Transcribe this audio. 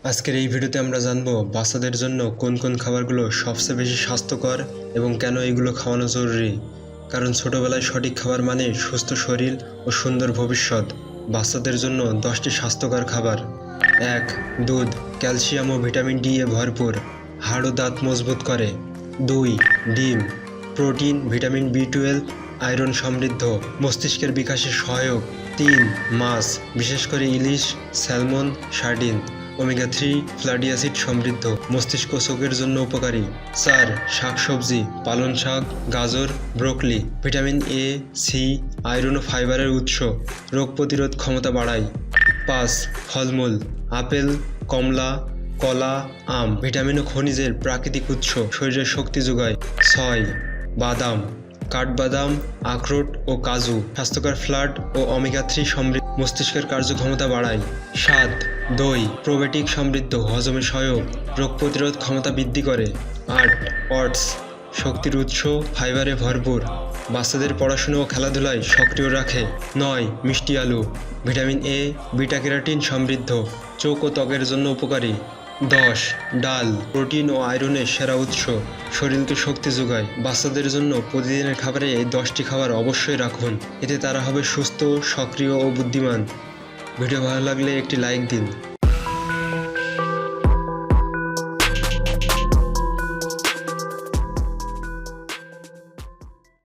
আজকের এই ভিডিওতে আমরা জানবো বাচ্চাদের জন্য কোন কোন খাবারগুলো সবচেয়ে বেশি স্বাস্থ্যকর এবং কেন এগুলো খাওয়ানো জরুরি। কারণ ছোটবেলায় সঠিক খাবার মানে সুস্থ শরীর ও সুন্দর ভবিষ্যৎ। বাচ্চাদের জন্য 10টি স্বাস্থ্যকর খাবার। 1. দুধ, ক্যালসিয়াম ও ভিটামিন ডি এ ভরপুর, হাড় ও দাঁত মজবুত করে। 2. ডিম, প্রোটিন, ভিটামিন বি12, আয়রন সমৃদ্ধ, মস্তিষ্কের বিকাশে সহায়ক। 3. মাছ, বিশেষ করে ইলিশ, salmon, sardine, omega 3 fatty acid সমৃদ্ধ, মস্তিষ্ক ও চোখের জন্য উপকারী। 4. শাকসবজি, পালং শাক, গাজর, broccoli, vitamin A, C, iron ও ফাইবারের উৎস, রোগ প্রতিরোধ ক্ষমতা বাড়ায়। 5. ফলমূল, আপেল, কমলা, কলা, আম, ভিটামিন ও খনিজের প্রাকৃতিক উৎস, শরীরের শক্তি যোগায়। 6. বাদাম, কাঠবাদাম, আখরোট ও কাজু, স্বাস্থ্যকর ফ্যাট ও ওমেগা 3 সমৃদ্ধ, মস্তিষ্কের কার্যক্ষমতা বাড়ায়। 7. দই, প্রোবায়োটিক সমৃদ্ধ, হজমে সহায়ক, রোগ প্রতিরোধ ক্ষমতা বৃদ্ধি করে। 8. ওটস, শক্তির উৎস, ফাইবারে ভরপুর, বাচ্চাদের পড়াশোনা ও খেলাধুলায় সক্রিয় রাখে। 9. মিষ্টি আলু, ভিটামিন এ, বিটা ক্যারোটিন সমৃদ্ধ, চোখ ও ত্বকের জন্য উপকারী। 10. ডাল, প্রোটিন ও আয়রনের সেরা উৎস, শরীরকে শক্তি যোগায়। বাচ্চাদের জন্য প্রতিদিনের খাবারে এই 10টি খাবার অবশ্যই রাখুন, এতে তারা হবে সুস্থ, সক্রিয় ও বুদ্ধিমান। ভিডিও ভালো লাগলে একটি লাইক দিন।